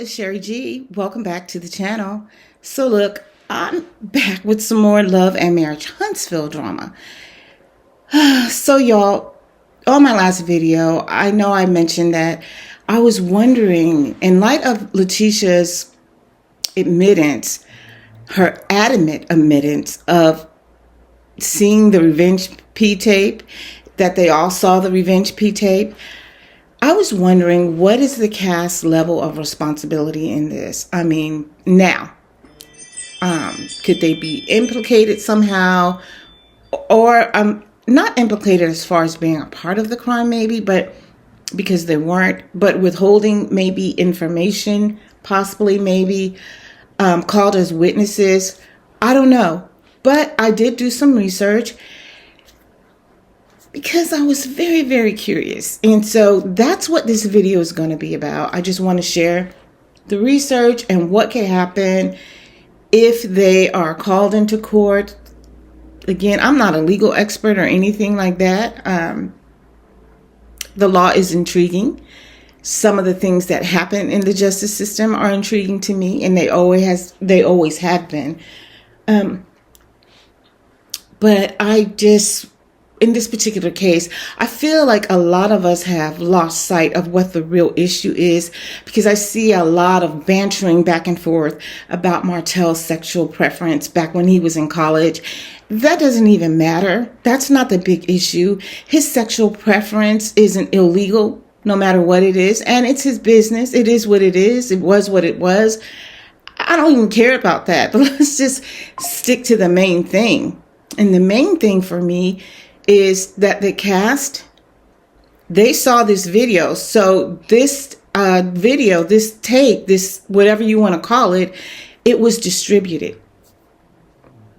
it's Sherry G. Welcome back to the channel. So look, I'm back with some more love and marriage Huntsville drama. So y'all, on my last video, I know I mentioned that I was wondering, in light of Letitia's admittance, her adamant admittance of seeing the Revenge P tape, that they all saw the Revenge P tape, I was wondering, what is the cast level of responsibility in this? I mean, now, could they be implicated somehow? Or not implicated as far as being a part of the crime, maybe, but because they weren't, but withholding maybe information, possibly maybe called as witnesses. I don't know. But I did do some research because I was very, very curious. And so that's what this video is going to be about. I just want to share the research and what can happen if they are called into court. Again, I'm not a legal expert or anything like that. The law is intriguing. Some of the things that happen in the justice system are intriguing to me, and they always have been. But in this particular case, I feel like a lot of us have lost sight of what the real issue is, because I see a lot of bantering back and forth about Martell's sexual preference back when he was in college. That doesn't even matter. That's not the big issue. His sexual preference isn't illegal, no matter what it is. And it's his business. It is what it is. It was what it was. I don't even care about that. But let's just stick to the main thing. And the main thing for me is that the cast, they saw this video. So this video, this tape, this whatever you want to call it, it was distributed.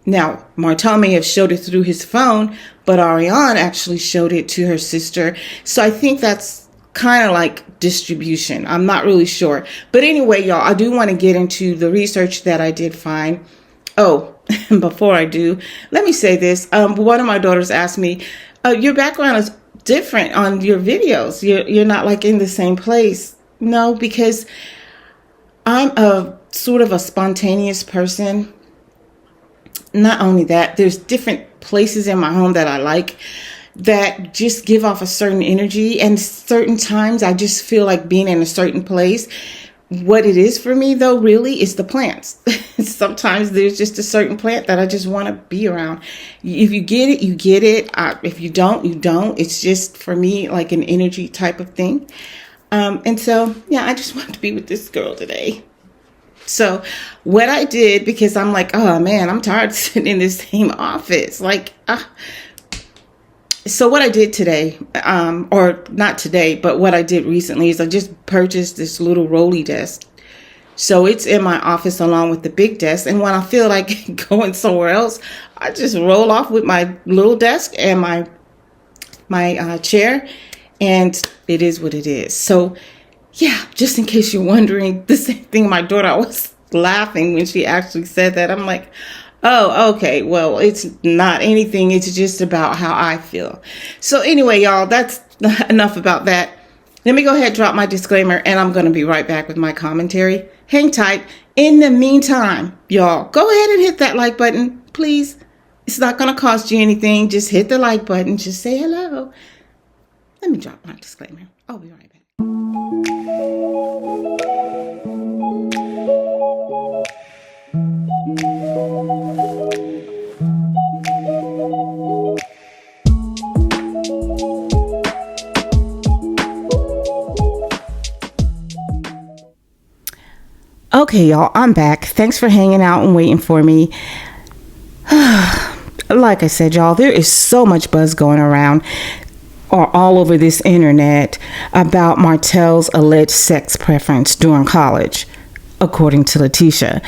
Now, Martell may have showed it through his phone, but Ariane actually showed it to her sister. So I think that's kind of like distribution. I'm not really sure. But anyway, y'all, I do want to get into the research that I did find. Oh, before I do, let me say this. One of my daughters asked me, your background is different on your videos. You're not like in the same place. No, because I'm a sort of a spontaneous person. Not only that, there's different places in my home that I like that just give off a certain energy. And certain times I just feel like being in a certain place. What it is for me, though, really, is the plants. Sometimes there's just a certain plant that I just want to be around. If you get it, you get it. If you don't, you don't. It's just, for me, like an energy type of thing. And so, yeah, I just want to be with this girl today. So what I did, because I'm like, oh, man, I'm tired of sitting in this same office. So what I did today, or not today, but what I did recently is I just purchased this little rolly desk. So it's in my office along with the big desk. And when I feel like going somewhere else, I just roll off with my little desk and my chair. And it is what it is. So yeah, just in case you're wondering, the same thing, my daughter was laughing when she actually said that. I'm like, oh, okay. Well, it's not anything. It's just about how I feel. So anyway, y'all, that's enough about that. Let me go ahead and drop my disclaimer, and I'm going to be right back with my commentary. Hang tight. In the meantime, y'all, go ahead and hit that like button, please. It's not going to cost you anything. Just hit the like button. Just say hello. Let me drop my disclaimer. I'll be right back. Okay, y'all, I'm back. Thanks for hanging out and waiting for me. Like I said, y'all, there is so much buzz going around or all over this internet about Martell's alleged sex preference during college, according to Letitia.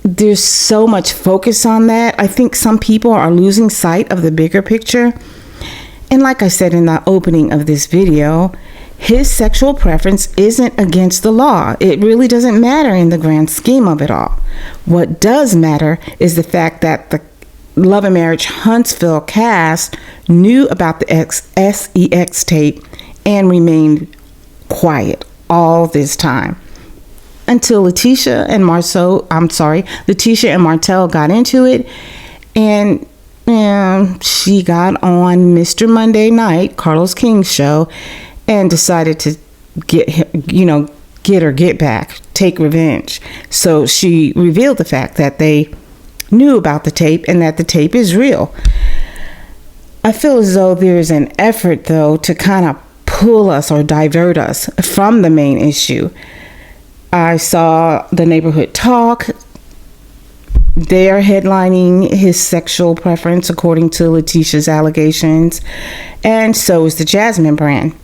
There's so much focus on that. I think some people are losing sight of the bigger picture. And like I said in the opening of this video, his sexual preference isn't against the law. It really doesn't matter in the grand scheme of it all. What does matter is the fact that the Love and Marriage Huntsville cast knew about the SEX tape and remained quiet all this time. until Letitia and Martell got into it, and she got on Mr. Monday Night, Carlos King's show, and decided to get back, take revenge. So she revealed the fact that they knew about the tape and that the tape is real. I feel as though there's an effort, though, to kind of pull us or divert us from the main issue. I saw the Neighborhood Talk. They are headlining his sexual preference according to Letitia's allegations, and so is the Jasmine brand.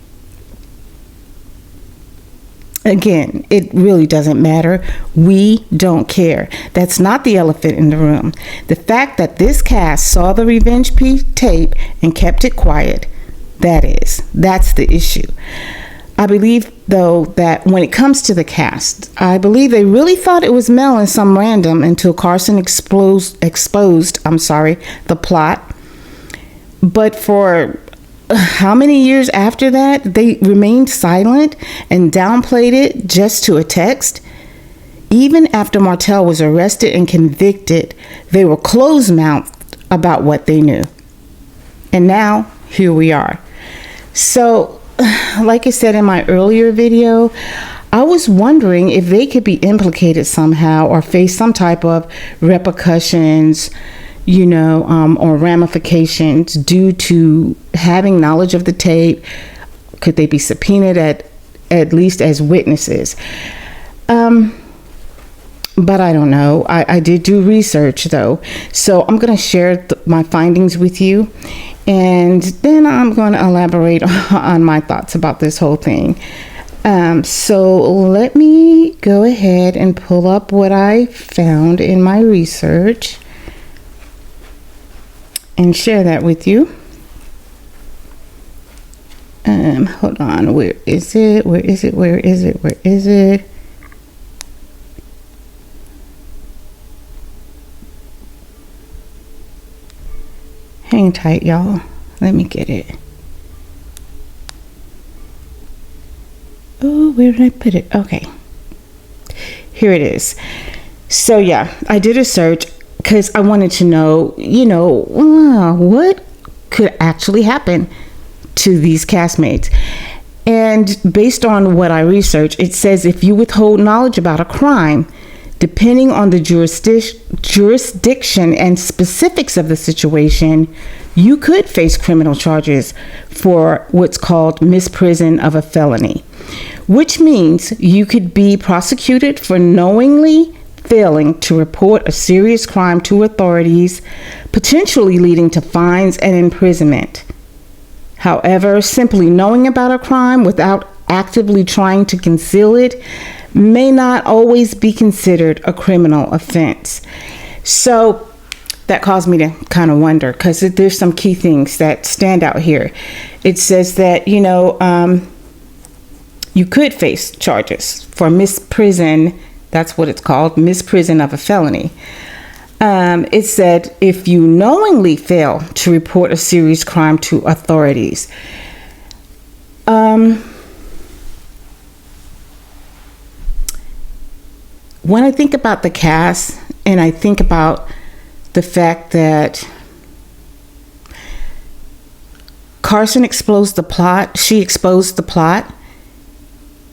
Again, it really doesn't matter. We don't care. That's not the elephant in the room. The fact that this cast saw the Revenge tape and kept it quiet, that's the issue. I believe, though, that when it comes to the cast, I believe they really thought it was Mel and some random until Carson exposed the plot. But for how many years after that, they remained silent and downplayed it just to a text. Even after Martell was arrested and convicted, they were closed-mouthed about what they knew. And now, here we are. So, like I said in my earlier video, I was wondering if they could be implicated somehow or face some type of repercussions, or ramifications due to having knowledge of the tape. Could they be subpoenaed at least as witnesses? But I don't know. I did do research, though, so I'm going to share my findings with you, and then I'm going to elaborate on my thoughts about this whole thing. So let me go ahead and pull up what I found in my research and share that with you. Hold on. Where is it? Hang tight, y'all. Let me get it. Oh, where did I put it? Okay. Here it is. So, yeah, I did a search because I wanted to know, what could actually happen to these castmates. And based on what I researched, it says if you withhold knowledge about a crime, depending on the jurisdiction and specifics of the situation, you could face criminal charges for what's called misprision of a felony, which means you could be prosecuted for knowingly failing to report a serious crime to authorities, potentially leading to fines and imprisonment. However, simply knowing about a crime without actively trying to conceal it may not always be considered a criminal offense. So that caused me to kind of wonder, because there's some key things that stand out here. It says that, you could face charges for misprision. That's what it's called, misprision of a felony. It said if you knowingly fail to report a serious crime to authorities. When I think about the cast and I think about the fact that Carson exposed the plot,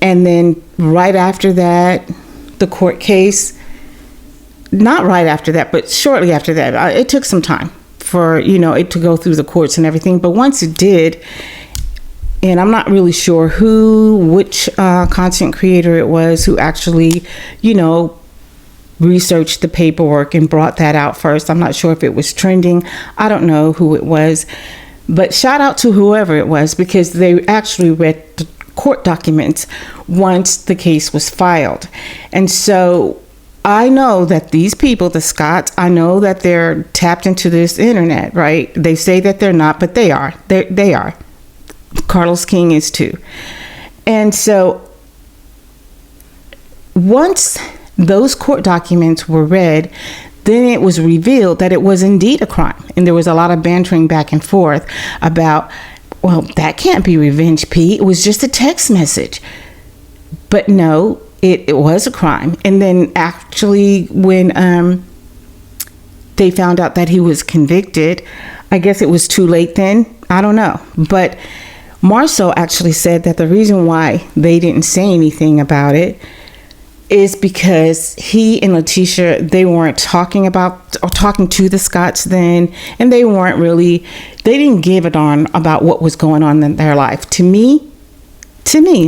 and then right after that, the court case, not right after that, but shortly after that, it took some time for, it to go through the courts and everything. But once it did, and I'm not really sure which content creator it was who actually, researched the paperwork and brought that out first. I'm not sure if it was trending. I don't know who it was, but shout out to whoever it was, because they actually read the court documents once the case was filed. And so I know that these people, the Scotts, I know that they're tapped into this internet, right? They say that they're not, but they are. They are. Carlos King is too. And so once those court documents were read, then it was revealed that it was indeed a crime. And there was a lot of bantering back and forth about, well, that can't be Revenge P. It was just a text message. But no, it was a crime. And then actually when they found out that he was convicted, I guess it was too late then. I don't know. But Marceau actually said that the reason why they didn't say anything about it is because he and Letitia, they weren't talking about or talking to the Scotts then, and they didn't give a darn about what was going on in their life. To me,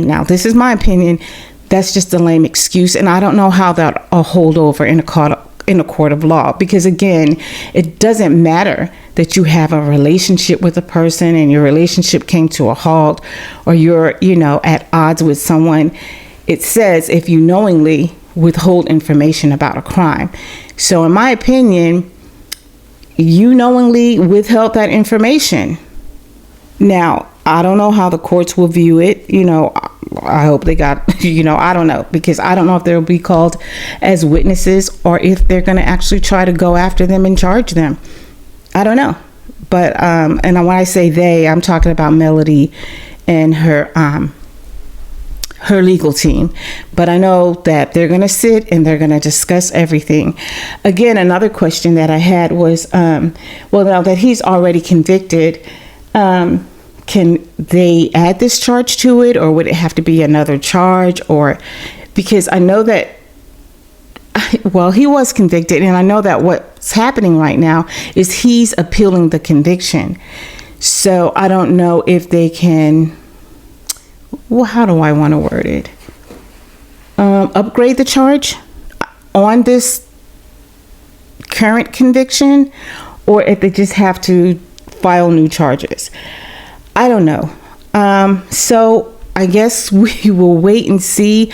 now this is my opinion, that's just a lame excuse, and I don't know how that'll hold over in a court of law, because again, it doesn't matter that you have a relationship with a person and your relationship came to a halt, or you're, at odds with someone. It says if you knowingly withhold information about a crime. So in my opinion, you knowingly withheld that information. Now, I don't know how the courts will view it. I hope they got, I don't know, because I don't know if they'll be called as witnesses or if they're going to actually try to go after them and charge them. I don't know. But, and when I say they, I'm talking about Melody and her legal team. But I know that they're going to sit and they're going to discuss everything. Again, another question that I had was, now that he's already convicted, can they add this charge to it, or would it have to be another charge? Or because I know that, he was convicted, and I know that what's happening right now is he's appealing the conviction. So I don't know if they can, how do I want to word it? Upgrade the charge on this current conviction, or if they just have to file new charges. I don't know. So I guess we will wait and see.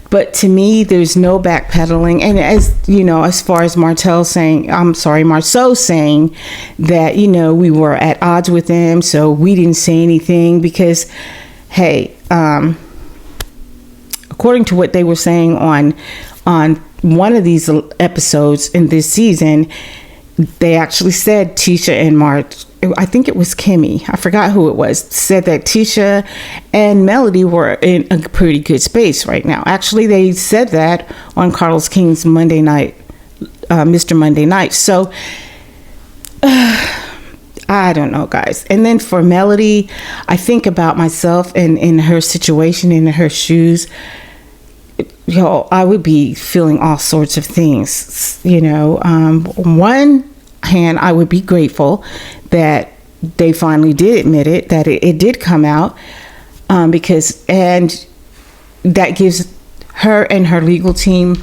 But to me, there's no backpedaling. And as far as Martell Marceau saying that, we were at odds with them, so we didn't say anything because, hey, according to what they were saying on one of these episodes in this season, they actually said Tisha and I think it was Kimmy, I forgot who it was, said that Tisha and Melody were in a pretty good space right now. Actually, they said that on Carlos King's Monday night, Mr. Monday Night. So I don't know, guys. And then for Melody, I think about myself and in her situation, in her shoes. I would be feeling all sorts of things. One hand, I would be grateful that they finally did admit it, that it did come out, because that gives her and her legal team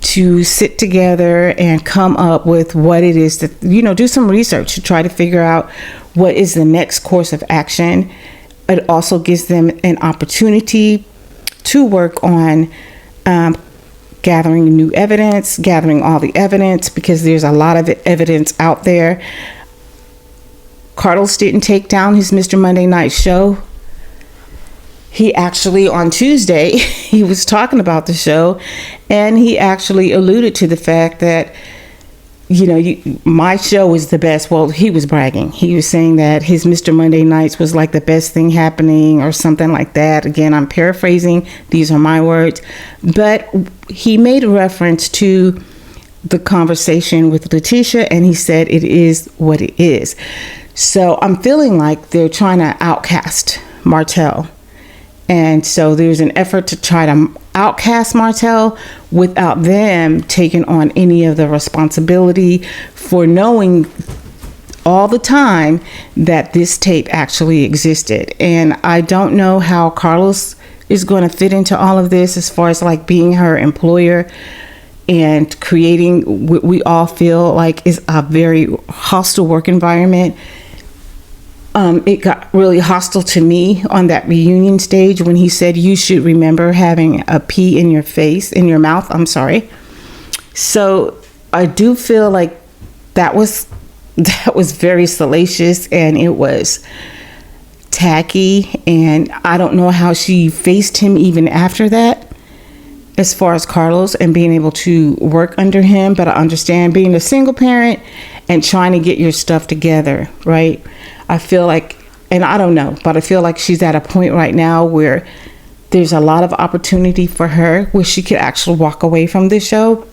to sit together and come up with what it is that, do some research to try to figure out what is the next course of action. It also gives them an opportunity to work on gathering new evidence, gathering all the evidence, because there's a lot of evidence out there. Carlos didn't take down his Mr. Monday Night show. He actually, on Tuesday, he was talking about the show, and he actually alluded to the fact that, my show is the best. Well, he was bragging. He was saying that his Mr. Monday Nights was like the best thing happening or something like that. Again, I'm paraphrasing. These are my words. But he made a reference to the conversation with Letitia, and he said it is what it is. So I'm feeling like they're trying to outcast Martell. And so there's an effort to try to outcast Martell without them taking on any of the responsibility for knowing all the time that this tape actually existed. And I don't know how Carlos is going to fit into all of this as far as like being her employer and creating what we all feel like is a very hostile work environment. It got really hostile to me on that reunion stage when he said, you should remember having a pea in your mouth. I'm sorry. So I do feel like that was very salacious, and it was tacky. And I don't know how she faced him even after that, as far as Carlos and being able to work under him. But I understand being a single parent and trying to get your stuff together, right? I feel like, and I don't know, but I feel like she's at a point right now where there's a lot of opportunity for her where she could actually walk away from this show.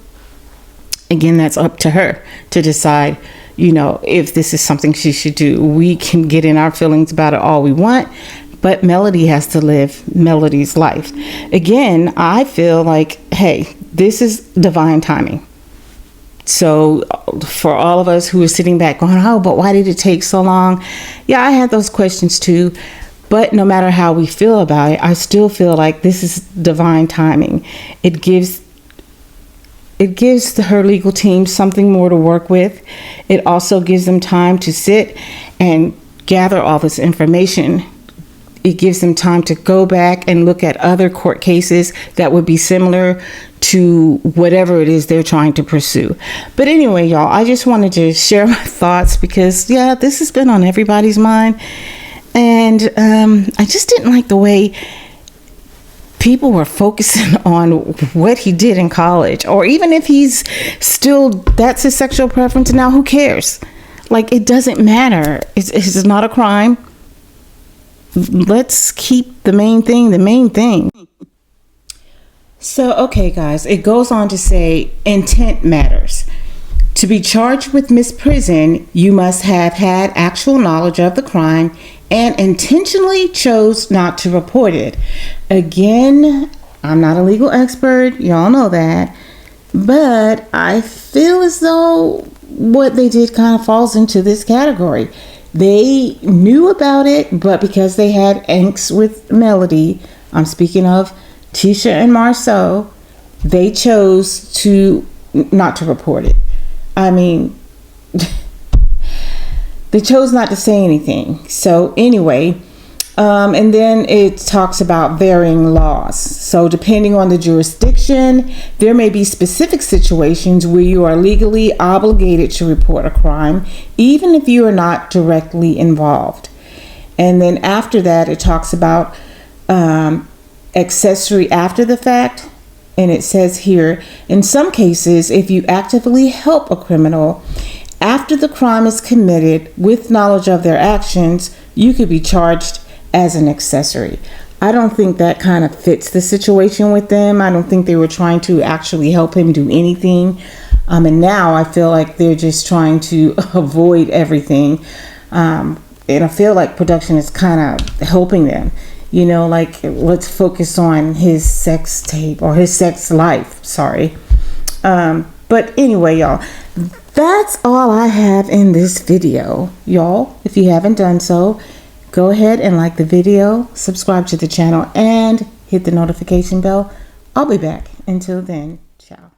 Again, that's up to her to decide, if this is something she should do. We can get in our feelings about it all we want, but Melody has to live Melody's life. Again, I feel like, hey, this is divine timing. So for all of us who are sitting back going, oh, but why did it take so long? Yeah, I had those questions too. But no matter how we feel about it, I still feel like this is divine timing. It gives her legal team something more to work with. It also gives them time to sit and gather all this information. It gives them time to go back and look at other court cases that would be similar to whatever it is they're trying to pursue. But anyway, y'all, I just wanted to share my thoughts because, yeah, this has been on everybody's mind. And I just didn't like the way people were focusing on what he did in college, or even if he's still, that's his sexual preference. Now, who cares? Like, it doesn't matter. It's not a crime. Let's keep the main thing the main thing. So, okay, guys, it goes on to say intent matters. To be charged with misprision, you must have had actual knowledge of the crime and intentionally chose not to report it. Again, I'm not a legal expert, y'all know that, but I feel as though what they did kind of falls into this category. They knew about it, but because they had angst with Melody, I'm speaking of Tisha and Marceau, they chose to not to report it. I mean, they chose not to say anything. So anyway, and then it talks about varying laws. So depending on the jurisdiction, there may be specific situations where you are legally obligated to report a crime, even if you are not directly involved. And then after that, it talks about accessory after the fact. And it says here, in some cases, if you actively help a criminal after the crime is committed with knowledge of their actions, you could be charged as an accessory. I don't think that kind of fits the situation with them. I don't think they were trying to actually help him do anything. And now I feel like they're just trying to avoid everything. And I feel like production is kind of helping them. Like, let's focus on his sex tape or his sex life. Sorry. But anyway, y'all, that's all I have in this video. Y'all, if you haven't done so, go ahead and like the video, subscribe to the channel, and hit the notification bell. I'll be back. Until then, ciao.